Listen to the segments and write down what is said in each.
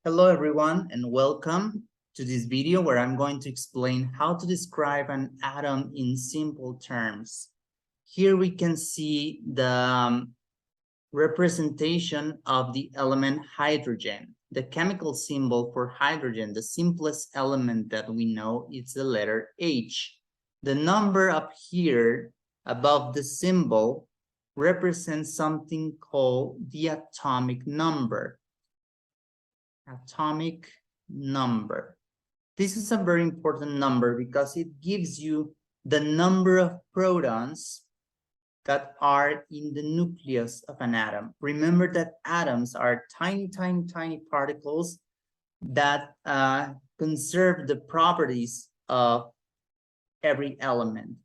Hello everyone and welcome to this video where I'm going to explain how to describe an atom in simple terms. Here we can see the representation of the element hydrogen. The chemical symbol for hydrogen, the simplest element that we know, is the letter H. The number up here above the symbol represents something called the atomic number. Atomic number. This is a very important number because it gives you the number of protons that are in the nucleus of an atom. Remember that atoms are tiny, tiny, tiny particles that conserve the properties of every element.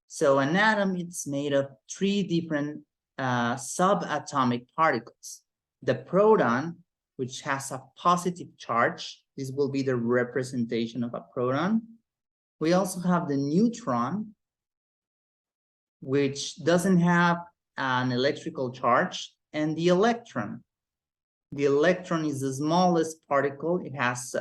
So an atom, it's made of three different subatomic particles. The proton, which has a positive charge. This will be the representation of a proton. We also have the neutron, which doesn't have an electrical charge, and the electron. The electron is the smallest particle. It has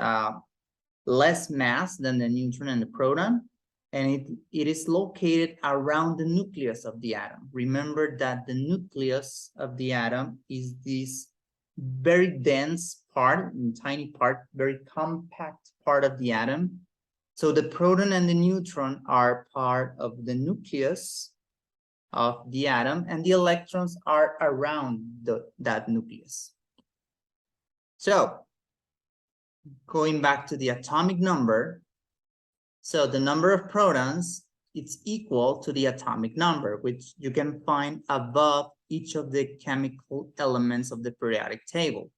less mass than the neutron and the proton, and it is located around the nucleus of the atom. Remember that the nucleus of the atom is this very dense part, tiny part, very compact part of the atom. So the proton and the neutron are part of the nucleus of the atom, and the electrons are around that nucleus. So going back to the atomic number, so the number of protons, it's equal to the atomic number, which you can find above each of the chemical elements of the periodic table.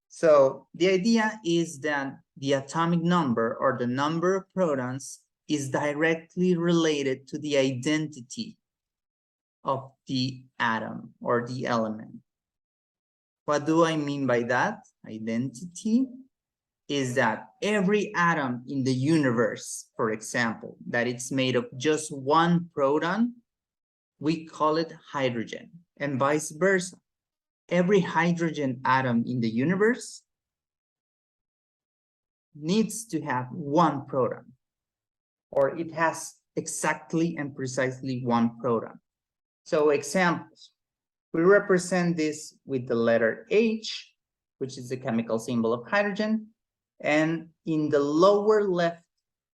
So the idea is that the atomic number, or the number of protons, is directly related to the identity of the atom or the element. What do I mean by that? Identity is that every atom in the universe, for example, that it's made of just one proton, we call it hydrogen, and vice versa. Every hydrogen atom in the universe needs to have one proton, or it has exactly and precisely one proton. So examples, we represent this with the letter H, which is the chemical symbol of hydrogen, and in the lower left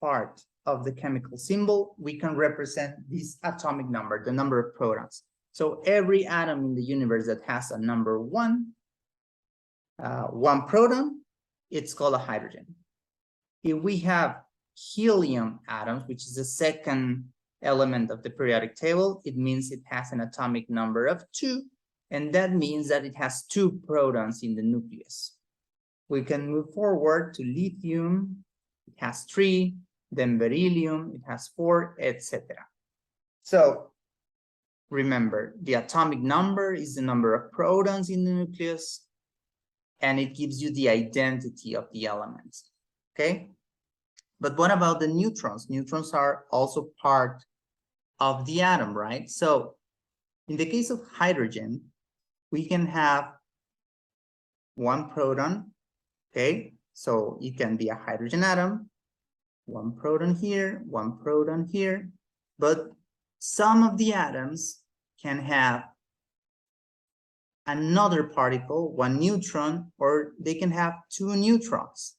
part of the chemical symbol, we can represent this atomic number, the number of protons. So every atom in the universe that has a number one proton, it's called a hydrogen. If we have helium atoms, which is the second element of the periodic table, it means it has an atomic number of 2, and that means that it has 2 protons in the nucleus. We can move forward to lithium, it has 3, then beryllium, it has 4, etc. So remember, the atomic number is the number of protons in the nucleus, and it gives you the identity of the elements, okay? But what about the neutrons? Neutrons are also part of the atom, right? So in the case of hydrogen, we can have one proton, okay? So it can be a hydrogen atom, one proton here, but some of the atoms can have another particle, one neutron, or they can have 2 neutrons.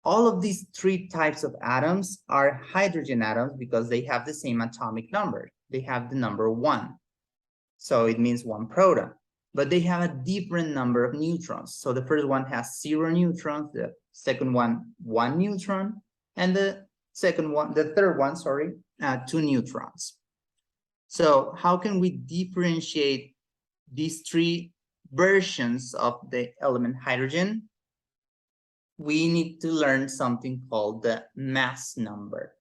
All of these 3 types of atoms are hydrogen atoms because they have the same atomic number. They have the number 1. So it means 1 proton, but they have a different number of neutrons. So the first one has 0 neutrons, the second one, 1 neutron, and the third one, 2 neutrons. So how can we differentiate these 3 versions of the element hydrogen? We need to learn something called the mass number.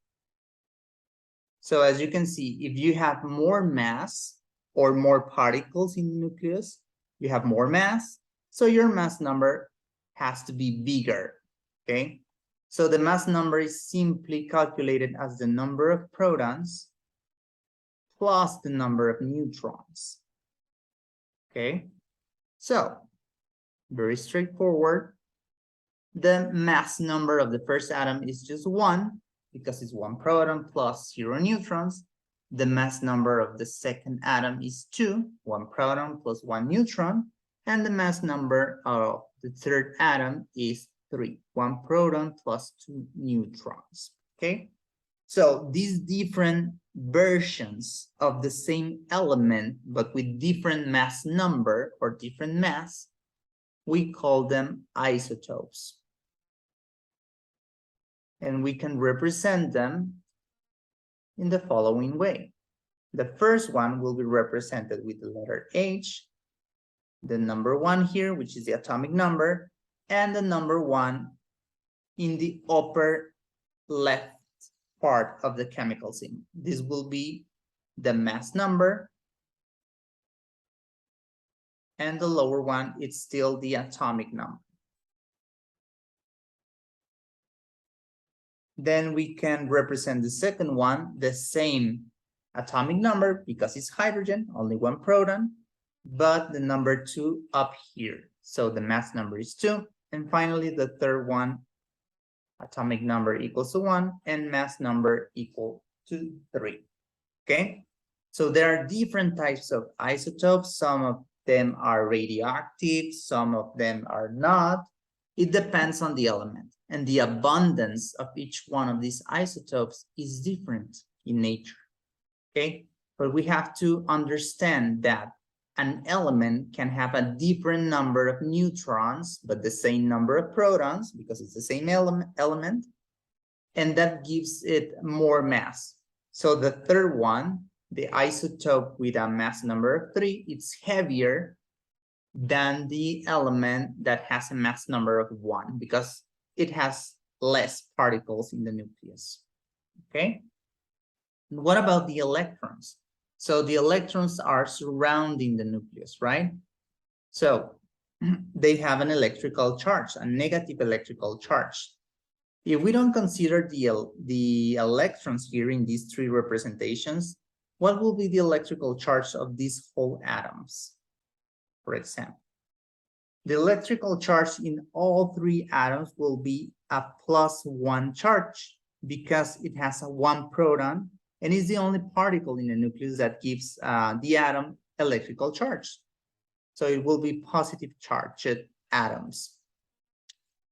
So as you can see, if you have more mass or more particles in the nucleus, you have more mass, so your mass number has to be bigger, okay? So the mass number is simply calculated as the number of protons plus the number of neutrons, okay? So very straightforward. The mass number of the first atom is just 1 because it's 1 proton plus 0 neutrons. The mass number of the second atom is 2, 1 proton plus 1 neutron. And the mass number of the third atom is 3, 1 proton plus 2 neutrons. Okay? So these different versions of the same element, but with different mass number or different mass, we call them isotopes. And we can represent them in the following way. The first one will be represented with the letter H, the number 1 here, which is the atomic number, and the number 1 in the upper left part of the chemical symbol. This will be the mass number, and the lower one, it's still the atomic number. Then we can represent the second one, the same atomic number, because it's hydrogen, only 1 proton, but the number 2 up here. So the mass number is 2. And finally, the third one, atomic number equals to 1 and mass number equal to 3. Okay? So there are different types of isotopes. Some of them are radioactive, some of them are not. It depends on the element, and the abundance of each one of these isotopes is different in nature. Okay? But we have to understand that an element can have a different number of neutrons, but the same number of protons, because it's the same element, and that gives it more mass. So the third one, the isotope with a mass number of 3, it's heavier than the element that has a mass number of 1, because it has less particles in the nucleus. Okay? And what about the electrons? So the electrons are surrounding the nucleus, right? So they have an electrical charge, a negative electrical charge. If we don't consider the electrons here in these 3 representations, what will be the electrical charge of these whole atoms, for example? The electrical charge in all 3 atoms will be a +1 charge because it has a 1 proton and is the only particle in the nucleus that gives the atom electrical charge. So it will be positive charged atoms.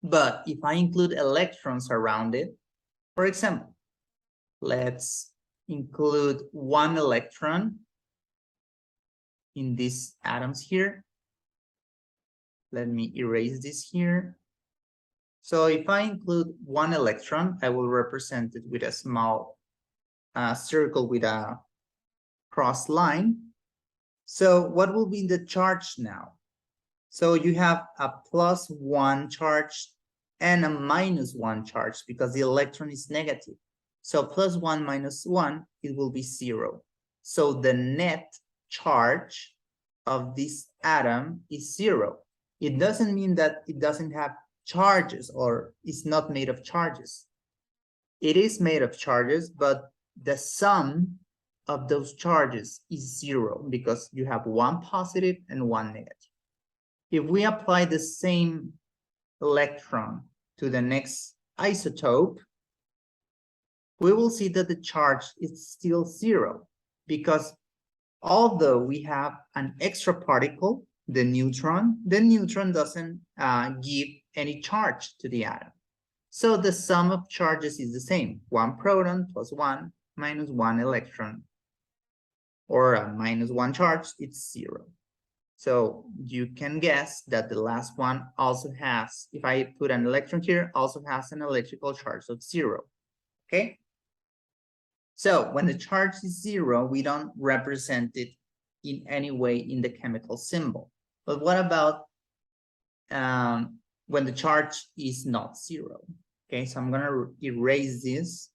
But if I include electrons around it, for example, let's include 1 electron in these atoms here. Let me erase this here. So if I include 1 electron, I will represent it with a small circle with a cross line. So what will be the charge now? So you have a +1 charge and a -1 charge because the electron is negative. So +1 minus 1, it will be 0. So the net charge of this atom is 0. It doesn't mean that it doesn't have charges or it's not made of charges. It is made of charges, but the sum of those charges is 0 because you have 1 positive and 1 negative. If we apply the same electron to the next isotope, we will see that the charge is still 0 because although we have an extra particle, the neutron doesn't give any charge to the atom. So the sum of charges is the same, 1 proton plus 1 minus 1 electron, or a -1 charge, it's 0. So you can guess that the last one also has, if I put an electron here, also has an electrical charge of 0, okay? So when the charge is 0, we don't represent it in any way in the chemical symbol. But what about when the charge is not 0? Okay, so I'm gonna erase this.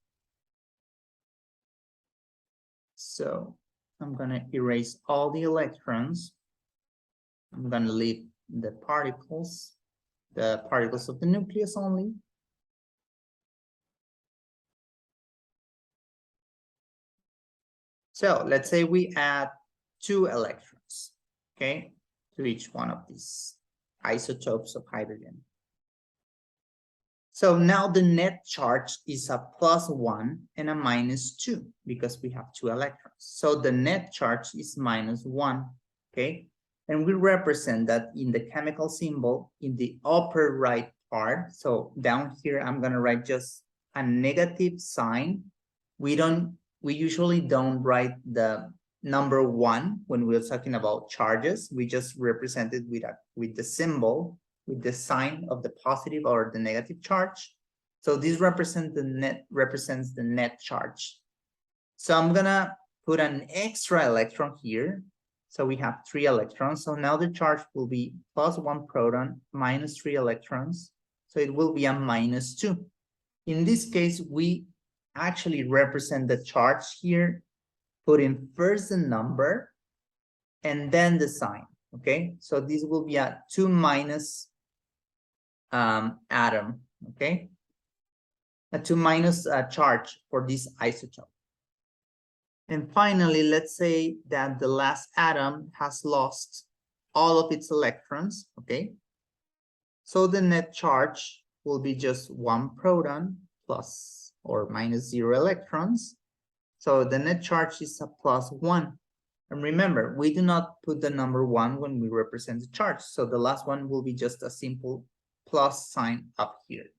So I'm gonna erase all the electrons. I'm gonna leave the particles of the nucleus only. So let's say we add 2 electrons, okay, to each one of these isotopes of hydrogen. So now the net charge is a +1 and a -2 because we have 2 electrons. So the net charge is -1, okay? And we represent that in the chemical symbol in the upper right part. So down here, I'm gonna write just a negative sign. We usually don't write the number 1 when we're talking about charges. We just represent it with the symbol, with the sign of the positive or the negative charge. So this represents the net charge. So I'm gonna put an extra electron here. So we have 3 electrons. So now the charge will be +1 proton minus 3 electrons. So it will be a -2. In this case, we actually represent the charge here, putting first the number and then the sign, okay? So this will be a 2- atom, okay? A 2- charge for this isotope. And finally, let's say that the last atom has lost all of its electrons, okay? So the net charge will be just 1 proton plus or -0 electrons. So the net charge is a +1. And remember, we do not put the number 1 when we represent the charge. So the last one will be just a simple plus sign up here.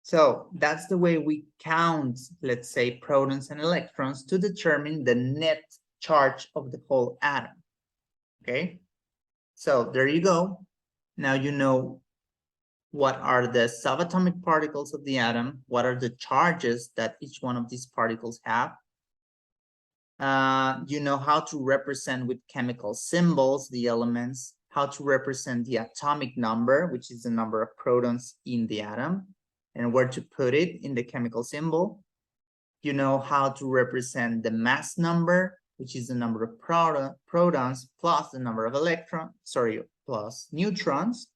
So that's the way we count, let's say, protons and electrons to determine the net charge of the whole atom. Okay, so there you go. Now you know what are the subatomic particles of the atom, what are the charges that each one of these particles have. You know how to represent with chemical symbols the elements, how to represent the atomic number, which is the number of protons in the atom, and where to put it in the chemical symbol. You know how to represent the mass number, which is the number of protons plus the number of plus neutrons.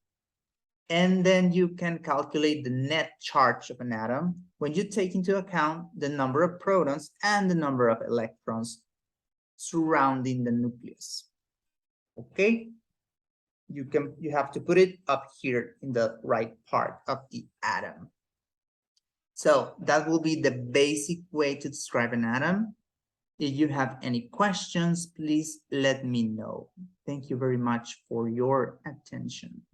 And then you can calculate the net charge of an atom when you take into account the number of protons and the number of electrons surrounding the nucleus. Okay? You have to put it up here in the right part of the atom. So that will be the basic way to describe an atom. If you have any questions, please let me know. Thank you very much for your attention.